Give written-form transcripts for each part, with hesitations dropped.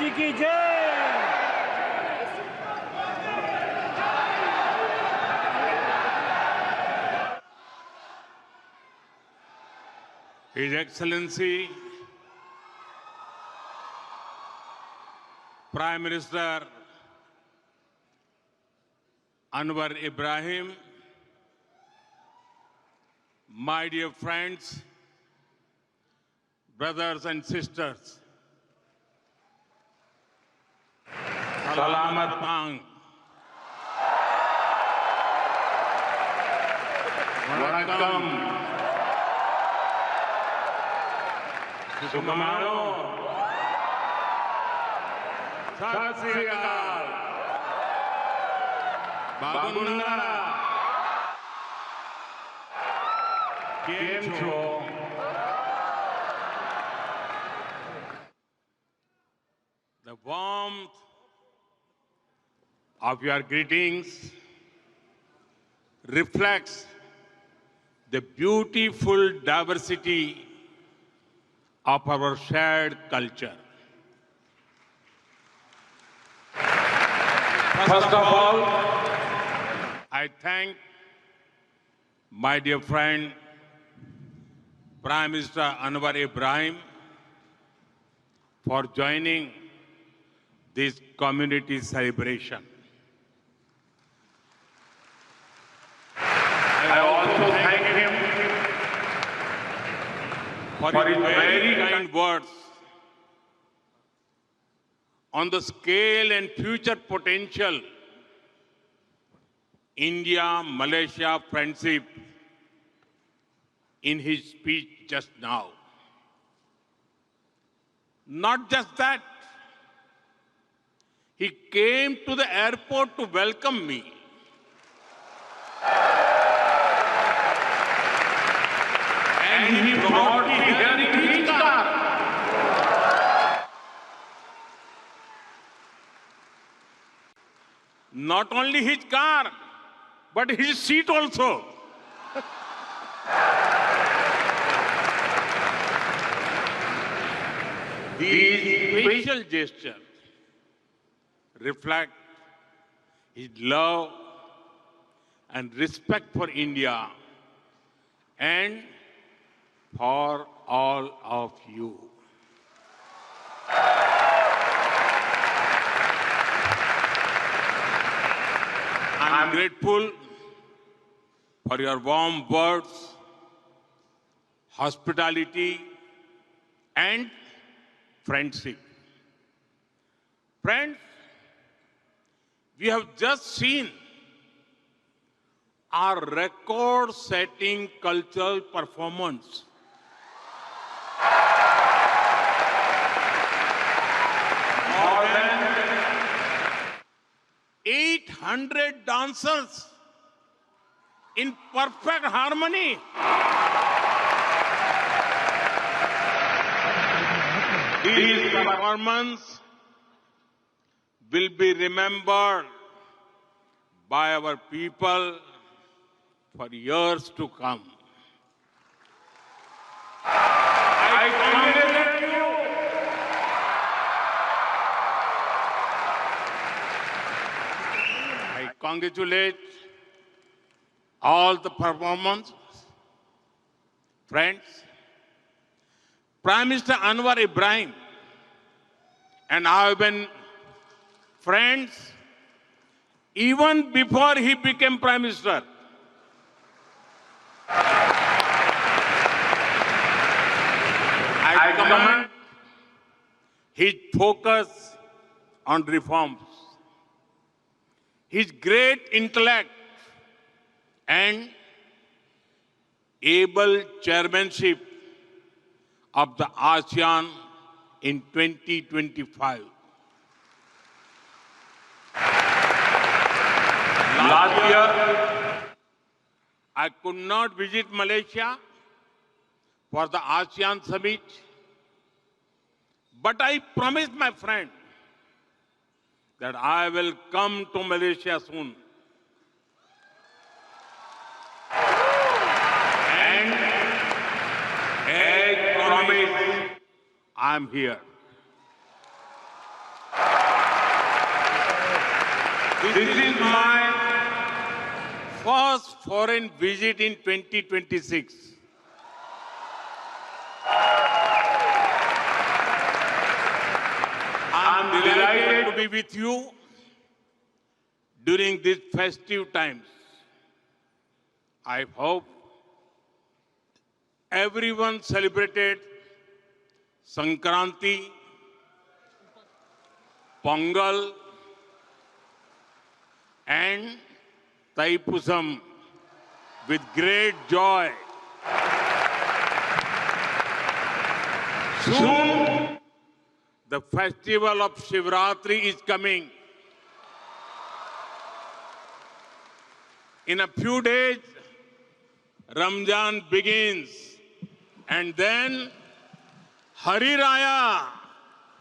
जी की जय। His Excellency Prime Minister Anwar Ibrahim, my dear friends, brothers and sisters, Salamat Pang, Vanakkam, Sukamano, Sat Sri Akal, Bagunda, Kem Cho. The warmth of your greetings reflects the beautiful diversity of our shared culture. First of all, I thank my dear friend Prime Minister Anwar Ibrahim for joining this community celebration. I also thank him for his very kind words on the scale and future potential India-Malaysia friendship in his speech just now. Not just that, he came to the airport to welcome me. And he brought me here in his car. Not only his car, but his seat also. These special gestures reflect his love and respect for India and for all of you. I'm grateful for your warm words, hospitality, and friendship. Friends, we have just seen our record-setting cultural performance. More than 800 dancers in perfect harmony. This performance will be remembered by our people for years to come. I congratulate you. I congratulate all the performers, friends. Prime Minister Anwar Ibrahim and I have been friends even before he became Prime Minister. I commend his focus on reforms, his great intellect, and able chairmanship of the ASEAN in 2025. Last year, I could not visit Malaysia for the ASEAN summit, but I promised my friend that I will come to Malaysia soon. And as promised, I'm here. This is my first foreign visit in 2026. I'm delighted to be with you during these festive times. I hope everyone celebrated Sankranti, Pongal, and Thaipusam with great joy. Soon, the festival of Shivratri is coming. In a few days, Ramzan begins, and then Hari Raya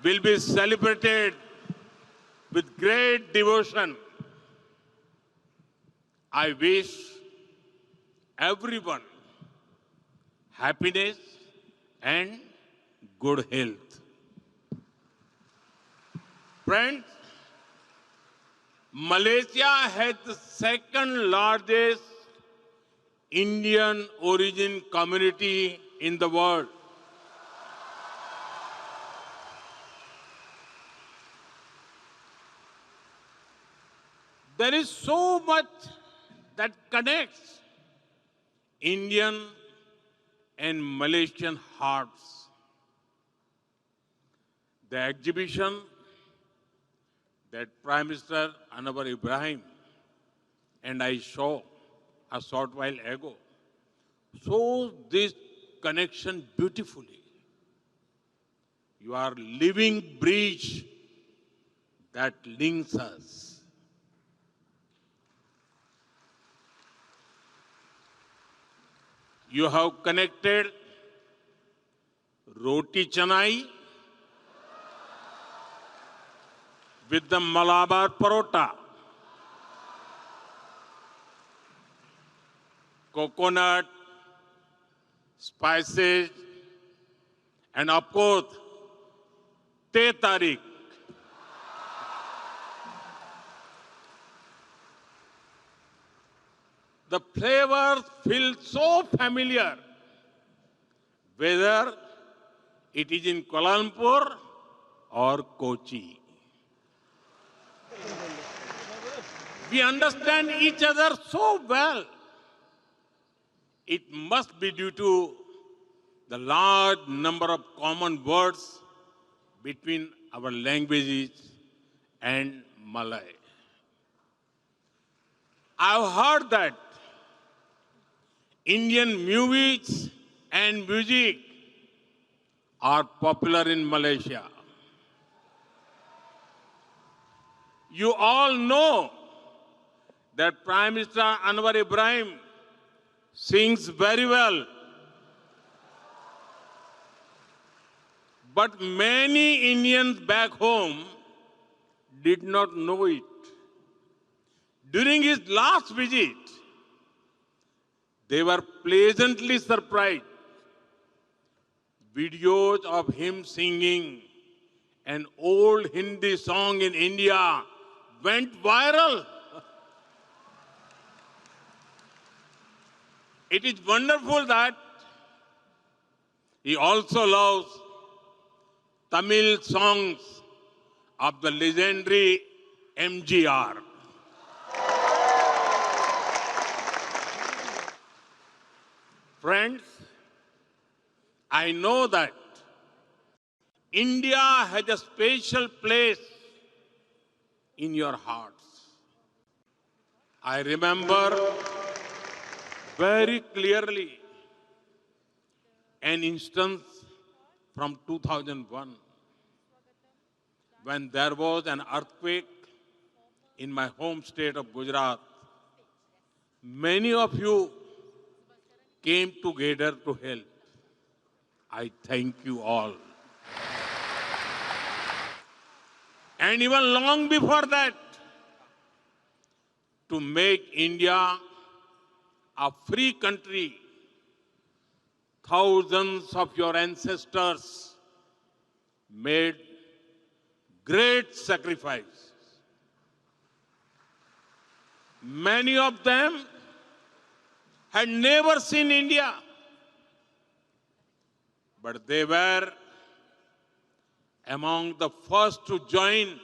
will be celebrated with great devotion. I wish everyone happiness and good health. Friends, Malaysia has the second largest Indian origin community in the world. There is so much that connects Indian and Malaysian hearts. The exhibition that Prime Minister Anwar Ibrahim and I saw a short while ago shows this connection beautifully. You are living bridge that links us. You have connected Roti Canai with the Malabar Parota, coconut, spices, and of course, Teh Tarik. The flavors feel so familiar, whether it is in Kuala Lumpur or Kochi. We understand each other so well. It must be due to the large number of common words between our languages and Malay. I've heard that Indian movies and music are popular in Malaysia. You all know that Prime Minister Anwar Ibrahim sings very well. But many Indians back home did not know it. During his last visit, they were pleasantly surprised. Videos of him singing an old Hindi song in India went viral. It is wonderful that he also loves Tamil songs of the legendary MGR. Friends, I know that India has a special place in your hearts. I remember very clearly an instance from 2001 when there was an earthquake in my home state of Gujarat. Many of you came together to help. I thank you all. And even long before that, to make India a free country, thousands of your ancestors made great sacrifices. Many of them had never seen India, but they were among the first to join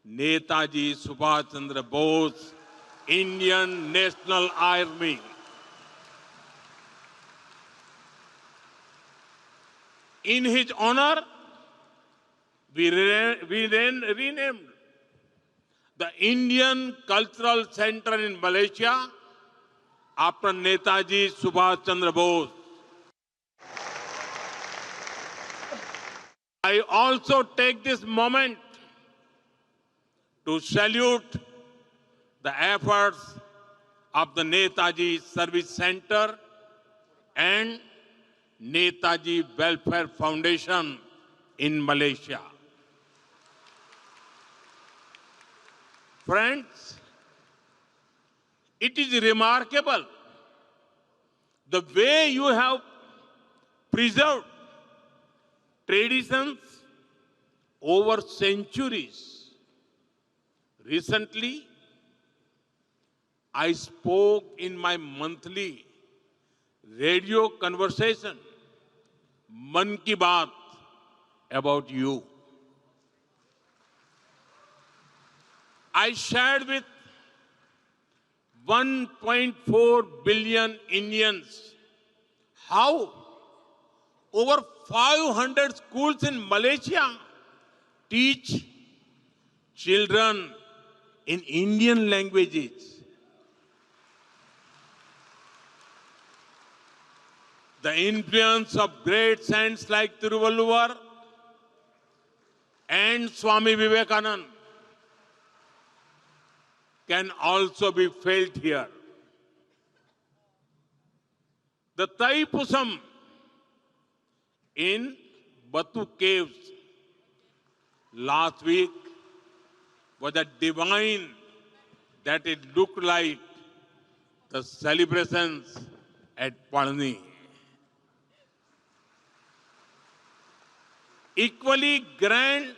Netaji Subhash Chandra Bose, Indian National Army. In his honor, we then renamed the Indian Cultural Center in Malaysia after Netaji Subhash Chandra Bose. I also take this moment to salute the efforts of the Netaji Service Center and Netaji Welfare Foundation in Malaysia. Friends, it is remarkable the way you have preserved traditions over centuries. Recently, I spoke in my monthly radio conversation, Man Ki Baat, about you. I shared with 1.4 billion Indians how over 500 schools in Malaysia teach children in Indian languages. The influence of great saints like Tiruvalluvar and Swami Vivekananda can also be felt here. The Taipusam in Batu Caves last week was a divine that it looked like the celebrations at Palani. Equally grand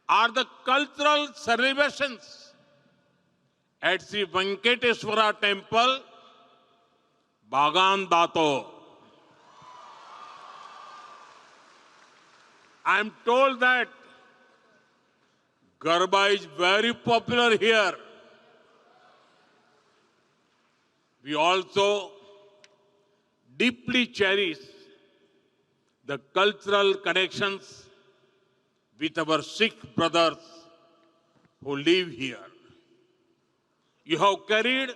are the cultural celebrations at Sri Venkateswara Temple, Bagan Dato. I am told that Garba is very popular here. We also deeply cherish the cultural connections with our Sikh brothers who live here. You have carried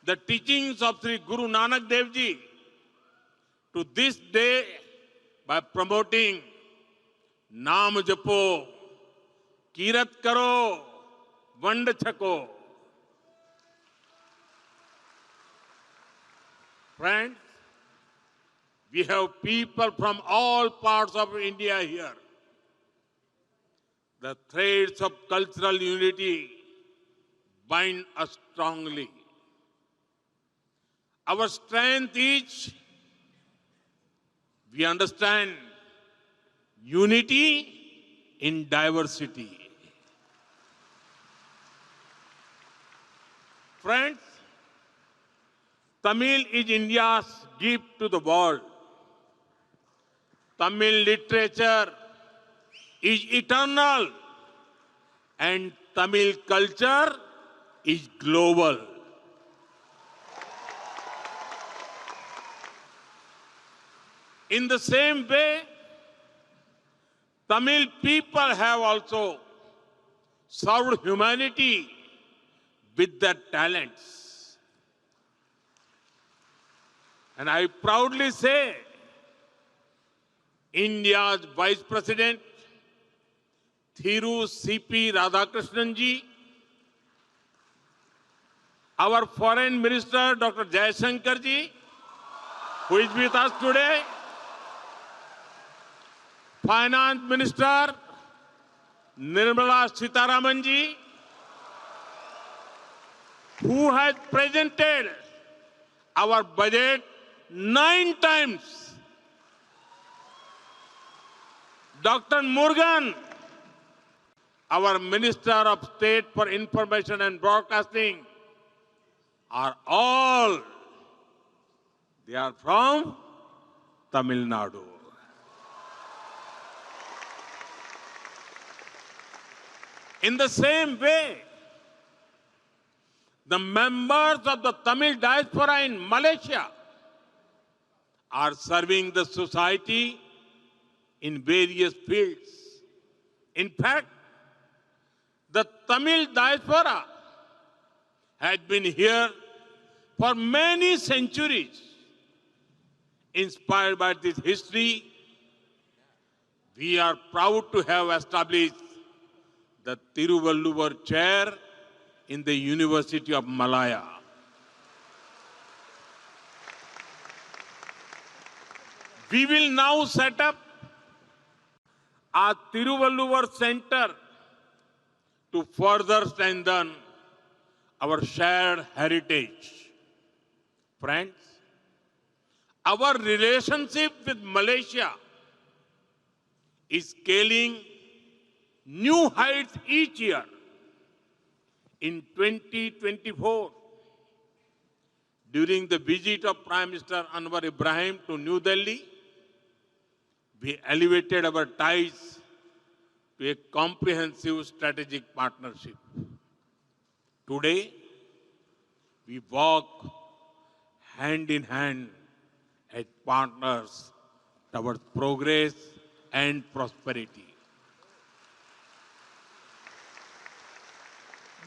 the teachings of Sri Guru Nanak Dev Ji to this day by promoting Naam Japo, Kirat Karo, Vand Chako. Friends, we have people from all parts of India here. The threads of cultural unity bind us strongly. Our strength is we understand unity in diversity. Friends, Tamil is India's gift to the world. Tamil literature is eternal and Tamil culture is global. In the same way, Tamil people have also served humanity with their talents. And I proudly say, India's Vice President, Thiru C.P. Radhakrishnan ji, our Foreign Minister, Dr. Jaishankar ji, who is with us today, Finance Minister, Nirmala Sitharaman ji, who has presented our budget 9 times. Dr. Murugan, our Minister of State for Information and Broadcasting are all, they are from Tamil Nadu. In the same way, the members of the Tamil diaspora in Malaysia are serving the society in various fields. In fact, the Tamil diaspora has been here for many centuries. Inspired by this history, we are proud to have established the Tiruvalluvar Chair in the University of Malaya. We will now set up a Tiruvalluvar Center to further strengthen our shared heritage. Friends, our relationship with Malaysia is scaling new heights each year. In 2024, during the visit of Prime Minister Anwar Ibrahim to New Delhi, we elevated our ties to a comprehensive strategic partnership. Today, we walk hand in hand as partners towards progress and prosperity.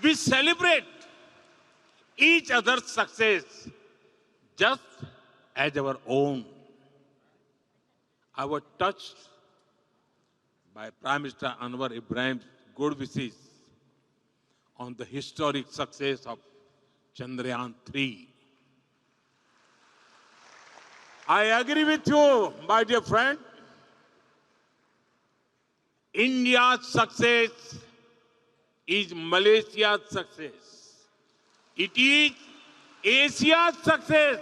We celebrate each other's success just as our own. I was touched by Prime Minister Anwar Ibrahim's good wishes on the historic success of Chandrayaan 3. I agree with you, my dear friend. India's success is Malaysia's success. It is Asia's success.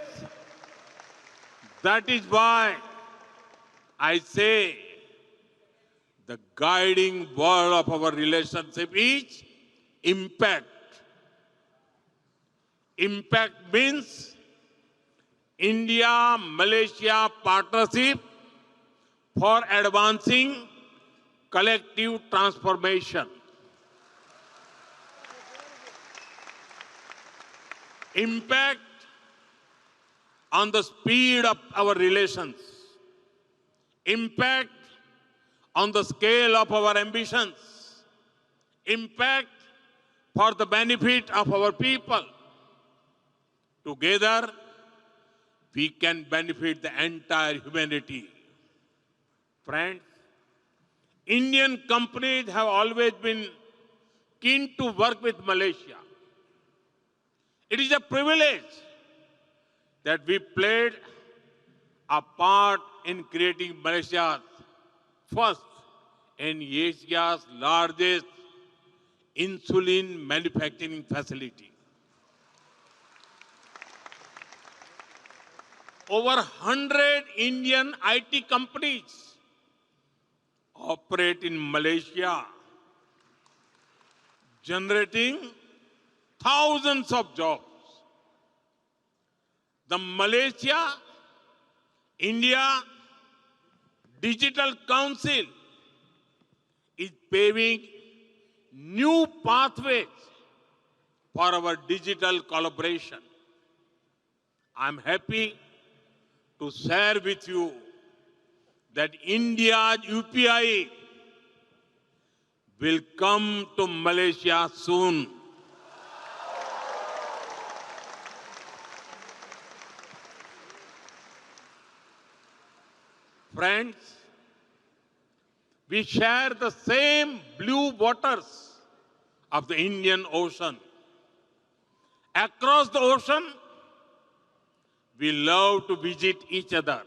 That is why I say the guiding word of our relationship is impact. Impact means India-Malaysia partnership for advancing collective transformation. Impact on the speed of our relations. Impact on the scale of our ambitions. Impact for the benefit of our people. Together, we can benefit the entire humanity. Friends, Indian companies have always been keen to work with Malaysia. It is a privilege that we played a part in creating Malaysia's first and Asia's largest insulin manufacturing facility. Over 100 Indian IT companies operate in Malaysia, generating thousands of jobs. The Malaysia-India Digital Council is paving new pathways for our digital collaboration. I'm happy to share with you that India's UPI will come to Malaysia soon. Friends, we share the same blue waters of the Indian Ocean. Across the ocean, we love to visit each other.